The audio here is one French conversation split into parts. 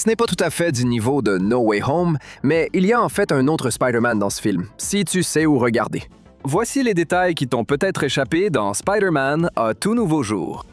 Ce n'est pas tout à fait du niveau de No Way Home, mais il y a en fait un autre Spider-Man dans ce film, si tu sais où regarder. Voici les détails qui t'ont peut-être échappé dans Spider-Man à tout nouveau jour.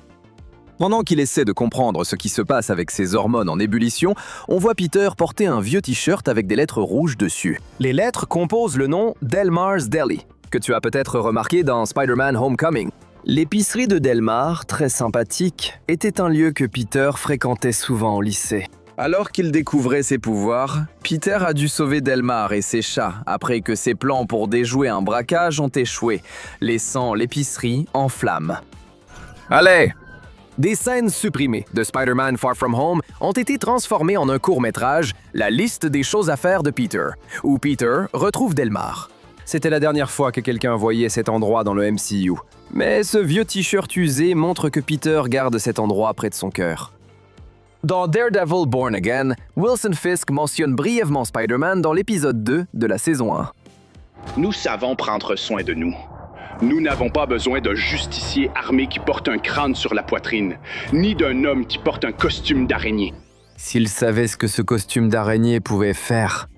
Pendant qu'il essaie de comprendre ce qui se passe avec ses hormones en ébullition, on voit Peter porter un vieux t-shirt avec des lettres rouges dessus. Les lettres composent le nom Delmar's Deli, que tu as peut-être remarqué dans Spider-Man Homecoming. L'épicerie de Delmar, très sympathique, était un lieu que Peter fréquentait souvent au lycée. Alors qu'il découvrait ses pouvoirs, Peter a dû sauver Delmar et ses chats après que ses plans pour déjouer un braquage ont échoué, laissant l'épicerie en flammes. Allez! Des scènes supprimées de Spider-Man Far From Home ont été transformées en un court-métrage, La liste des choses à faire de Peter, où Peter retrouve Delmar. C'était la dernière fois que quelqu'un voyait cet endroit dans le MCU. Mais ce vieux t-shirt usé montre que Peter garde cet endroit près de son cœur. Dans Daredevil Born Again, Wilson Fisk mentionne brièvement Spider-Man dans l'épisode 2 de la saison 1. Nous savons prendre soin de nous. Nous n'avons pas besoin d'un justicier armé qui porte un crâne sur la poitrine, ni d'un homme qui porte un costume d'araignée. S'il savait ce que ce costume d'araignée pouvait faire.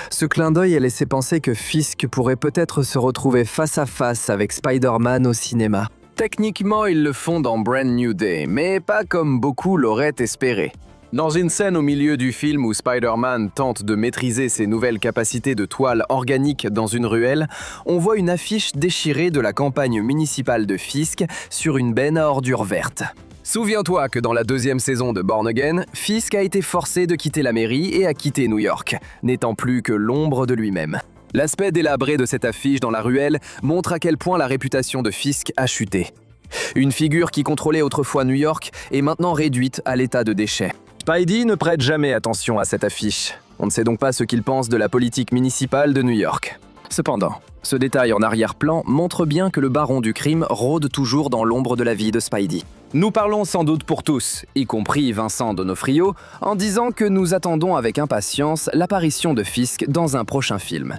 Ce clin d'œil a laissé penser que Fisk pourrait peut-être se retrouver face à face avec Spider-Man au cinéma. Techniquement, ils le font dans Brand New Day, mais pas comme beaucoup l'auraient espéré. Dans une scène au milieu du film où Spider-Man tente de maîtriser ses nouvelles capacités de toile organique dans une ruelle, on voit une affiche déchirée de la campagne municipale de Fisk sur une benne à ordures vertes. Souviens-toi que dans la deuxième saison de Born Again, Fisk a été forcé de quitter la mairie et a quitté New York, n'étant plus que l'ombre de lui-même. L'aspect délabré de cette affiche dans la ruelle montre à quel point la réputation de Fisk a chuté. Une figure qui contrôlait autrefois New York est maintenant réduite à l'état de déchet. Spidey ne prête jamais attention à cette affiche. On ne sait donc pas ce qu'il pense de la politique municipale de New York. Cependant, ce détail en arrière-plan montre bien que le baron du crime rôde toujours dans l'ombre de la vie de Spidey. Nous parlons sans doute pour tous, y compris Vincent D'Onofrio, en disant que nous attendons avec impatience l'apparition de Fisk dans un prochain film.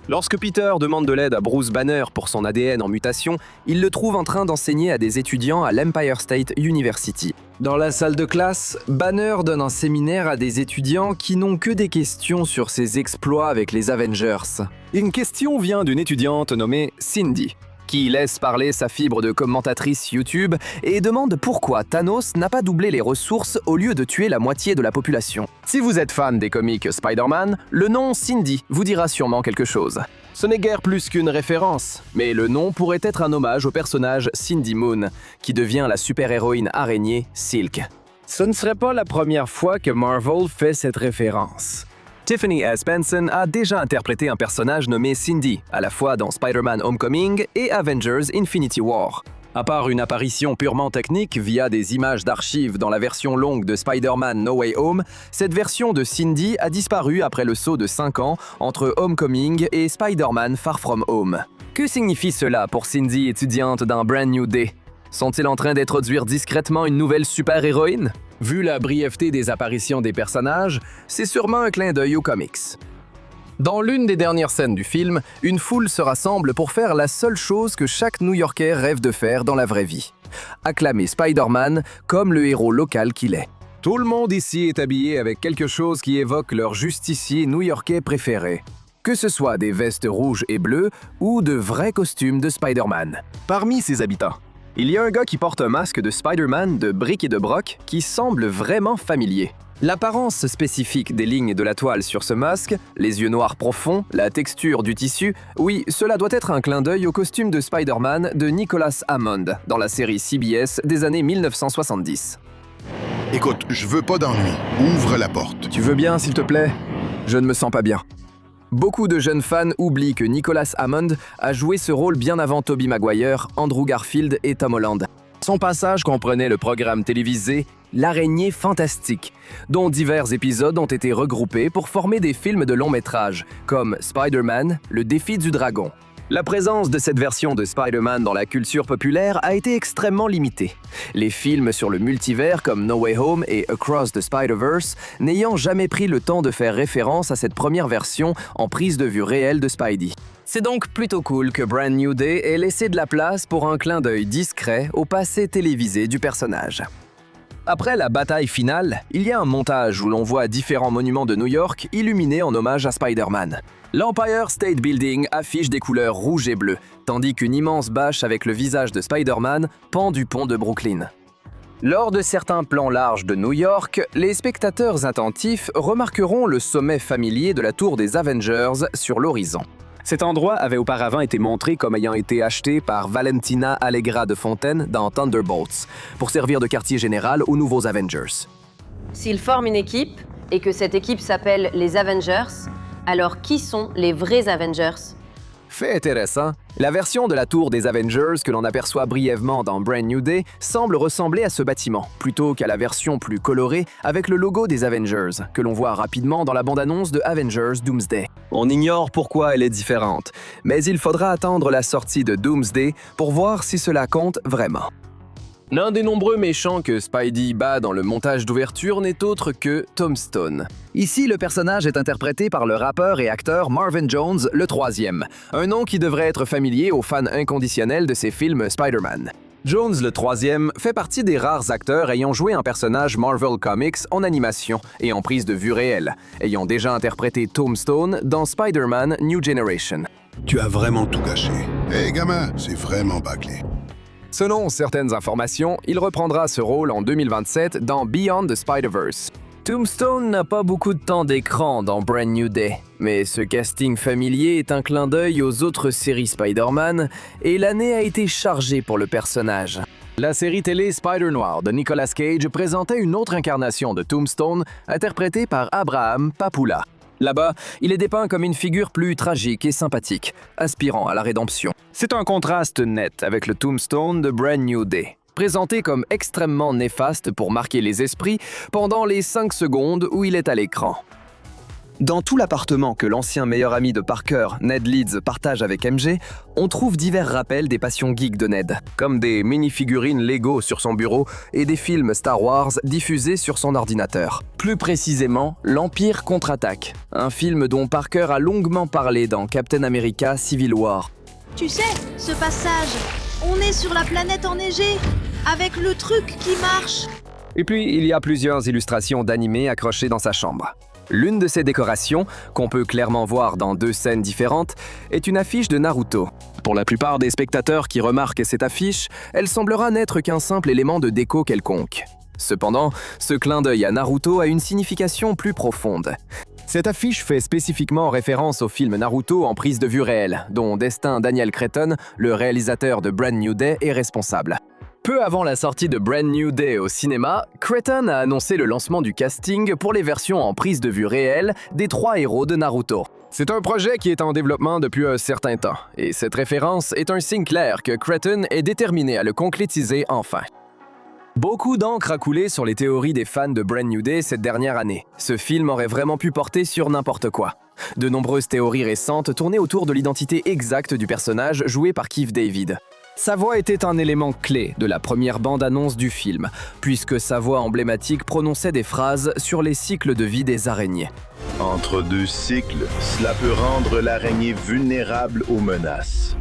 Lorsque Peter demande de l'aide à Bruce Banner pour son ADN en mutation, il le trouve en train d'enseigner à des étudiants à l'Empire State University. Dans la salle de classe, Banner donne un séminaire à des étudiants qui n'ont que des questions sur ses exploits avec les Avengers. Une question vient d'une étudiante nommée Cindy, qui laisse parler sa fibre de commentatrice YouTube et demande pourquoi Thanos n'a pas doublé les ressources au lieu de tuer la moitié de la population. Si vous êtes fan des comics Spider-Man, le nom Cindy vous dira sûrement quelque chose. Ce n'est guère plus qu'une référence, mais le nom pourrait être un hommage au personnage Cindy Moon, qui devient la super-héroïne araignée Silk. Ce ne serait pas la première fois que Marvel fait cette référence. Tiffany S. Benson a déjà interprété un personnage nommé Cindy, à la fois dans Spider-Man Homecoming et Avengers Infinity War. À part une apparition purement technique via des images d'archives dans la version longue de Spider-Man No Way Home, cette version de Cindy a disparu après le saut de 5 ans entre Homecoming et Spider-Man Far From Home. Que signifie cela pour Cindy, étudiante d'un Brand New Day? Sont-ils en train d'introduire discrètement une nouvelle super-héroïne? Vu la brièveté des apparitions des personnages, c'est sûrement un clin d'œil aux comics. Dans l'une des dernières scènes du film, une foule se rassemble pour faire la seule chose que chaque New-Yorkais rêve de faire dans la vraie vie. Acclamer Spider-Man comme le héros local qu'il est. Tout le monde ici est habillé avec quelque chose qui évoque leur justicier new-yorkais préféré. Que ce soit des vestes rouges et bleues ou de vrais costumes de Spider-Man. Parmi ses habitants, il y a un gars qui porte un masque de Spider-Man de briques et de broc qui semble vraiment familier. L'apparence spécifique des lignes de la toile sur ce masque, les yeux noirs profonds, la texture du tissu, oui, cela doit être un clin d'œil au costume de Spider-Man de Nicholas Hammond dans la série CBS des années 1970. Écoute, je veux pas d'ennui. Ouvre la porte. Tu veux bien, s'il te plaît? Je ne me sens pas bien. Beaucoup de jeunes fans oublient que Nicholas Hammond a joué ce rôle bien avant Tobey Maguire, Andrew Garfield et Tom Holland. Son passage comprenait le programme télévisé L'Araignée Fantastique, dont divers épisodes ont été regroupés pour former des films de long métrage, comme Spider-Man, Le Défi du Dragon. La présence de cette version de Spider-Man dans la culture populaire a été extrêmement limitée. Les films sur le multivers comme No Way Home et Across the Spider-Verse n'ayant jamais pris le temps de faire référence à cette première version en prise de vue réelle de Spidey. C'est donc plutôt cool que Brand New Day ait laissé de la place pour un clin d'œil discret au passé télévisé du personnage. Après la bataille finale, il y a un montage où l'on voit différents monuments de New York illuminés en hommage à Spider-Man. L'Empire State Building affiche des couleurs rouges et bleues, tandis qu'une immense bâche avec le visage de Spider-Man pend du pont de Brooklyn. Lors de certains plans larges de New York, les spectateurs attentifs remarqueront le sommet familier de la tour des Avengers sur l'horizon. Cet endroit avait auparavant été montré comme ayant été acheté par Valentina Allegra de Fontaine dans Thunderbolts, pour servir de quartier général aux nouveaux Avengers. S'ils forment une équipe, et que cette équipe s'appelle les Avengers, alors qui sont les vrais Avengers ? Fait intéressant, la version de la tour des Avengers que l'on aperçoit brièvement dans Brand New Day semble ressembler à ce bâtiment, plutôt qu'à la version plus colorée avec le logo des Avengers, que l'on voit rapidement dans la bande-annonce de Avengers Doomsday. On ignore pourquoi elle est différente, mais il faudra attendre la sortie de Doomsday pour voir si cela compte vraiment. L'un des nombreux méchants que Spidey bat dans le montage d'ouverture n'est autre que Tombstone. Ici, le personnage est interprété par le rappeur et acteur Marvin Jones, le troisième, un nom qui devrait être familier aux fans inconditionnels de ses films Spider-Man. Jones, le troisième, fait partie des rares acteurs ayant joué un personnage Marvel Comics en animation et en prise de vue réelle, ayant déjà interprété Tombstone dans Spider-Man New Generation. Tu as vraiment tout gâché. Hé gamin, c'est vraiment bâclé. Selon certaines informations, il reprendra ce rôle en 2027 dans Beyond the Spider-Verse. Tombstone n'a pas beaucoup de temps d'écran dans Brand New Day, mais ce casting familier est un clin d'œil aux autres séries Spider-Man et l'année a été chargée pour le personnage. La série télé Spider-Noir de Nicolas Cage présentait une autre incarnation de Tombstone interprétée par Abraham Papula. Là-bas, il est dépeint comme une figure plus tragique et sympathique, aspirant à la rédemption. C'est un contraste net avec le Tombstone de Brand New Day, présenté comme extrêmement néfaste pour marquer les esprits pendant les 5 secondes où il est à l'écran. Dans tout l'appartement que l'ancien meilleur ami de Parker, Ned Leeds, partage avec MJ, on trouve divers rappels des passions geeks de Ned, comme des mini-figurines Lego sur son bureau et des films Star Wars diffusés sur son ordinateur. Plus précisément, l'Empire contre-attaque, un film dont Parker a longuement parlé dans Captain America Civil War. Tu sais, ce passage, on est sur la planète enneigée, avec le truc qui marche. Et puis, il y a plusieurs illustrations d'animés accrochées dans sa chambre. L'une de ces décorations, qu'on peut clairement voir dans 2 scènes différentes, est une affiche de Naruto. Pour la plupart des spectateurs qui remarquent cette affiche, elle semblera n'être qu'un simple élément de déco quelconque. Cependant, ce clin d'œil à Naruto a une signification plus profonde. Cette affiche fait spécifiquement référence au film Naruto en prise de vue réelle, dont Destin Daniel Cretton, le réalisateur de Brand New Day, est responsable. Peu avant la sortie de Brand New Day au cinéma, Cretton a annoncé le lancement du casting pour les versions en prise de vue réelle des 3 héros de Naruto. C'est un projet qui est en développement depuis un certain temps, et cette référence est un signe clair que Cretton est déterminé à le concrétiser enfin. Beaucoup d'encre a coulé sur les théories des fans de Brand New Day cette dernière année. Ce film aurait vraiment pu porter sur n'importe quoi. De nombreuses théories récentes tournaient autour de l'identité exacte du personnage joué par Keith David. Sa voix était un élément clé de la première bande-annonce du film, puisque sa voix emblématique prononçait des phrases sur les cycles de vie des araignées. Entre 2 cycles, cela peut rendre l'araignée vulnérable aux menaces.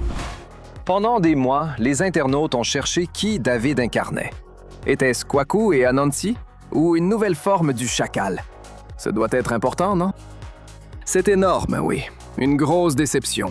Pendant des mois, les internautes ont cherché qui David incarnait. Était-ce Kwaku et Anansi, ou une nouvelle forme du chacal? Ça doit être important, non? C'est énorme, oui. Une grosse déception.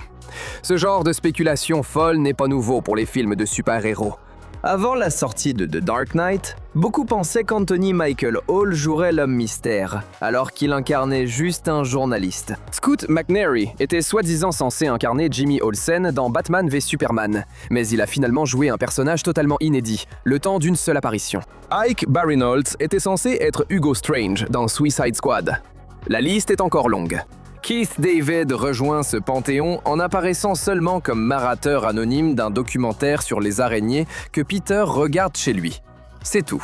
Ce genre de spéculation folle n'est pas nouveau pour les films de super-héros. Avant la sortie de The Dark Knight, beaucoup pensaient qu'Anthony Michael Hall jouerait l'homme mystère, alors qu'il incarnait juste un journaliste. Scoot McNairy était soi-disant censé incarner Jimmy Olsen dans Batman v Superman, mais il a finalement joué un personnage totalement inédit, le temps d'une seule apparition. Ike Barinholtz était censé être Hugo Strange dans Suicide Squad. La liste est encore longue. Keith David rejoint ce panthéon en apparaissant seulement comme narrateur anonyme d'un documentaire sur les araignées que Peter regarde chez lui. C'est tout.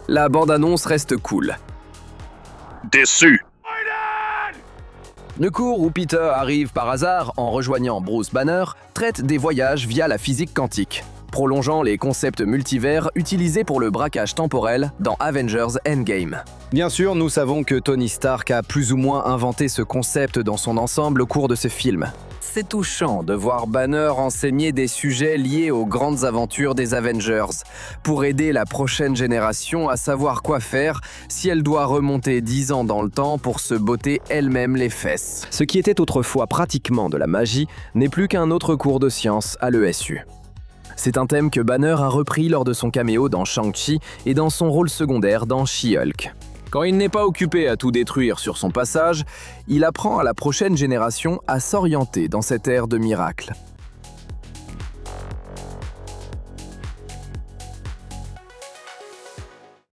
La bande-annonce reste cool. Déçu! Le cours où Peter arrive par hasard en rejoignant Bruce Banner traite des voyages via la physique quantique, prolongeant les concepts multivers utilisés pour le braquage temporel dans Avengers Endgame. Bien sûr, nous savons que Tony Stark a plus ou moins inventé ce concept dans son ensemble au cours de ce film. C'est touchant de voir Banner enseigner des sujets liés aux grandes aventures des Avengers, pour aider la prochaine génération à savoir quoi faire si elle doit remonter 10 ans dans le temps pour se botter elle-même les fesses. Ce qui était autrefois pratiquement de la magie n'est plus qu'un autre cours de science à l'ESU. C'est un thème que Banner a repris lors de son caméo dans Shang-Chi et dans son rôle secondaire dans She-Hulk. Quand il n'est pas occupé à tout détruire sur son passage, il apprend à la prochaine génération à s'orienter dans cette ère de miracles.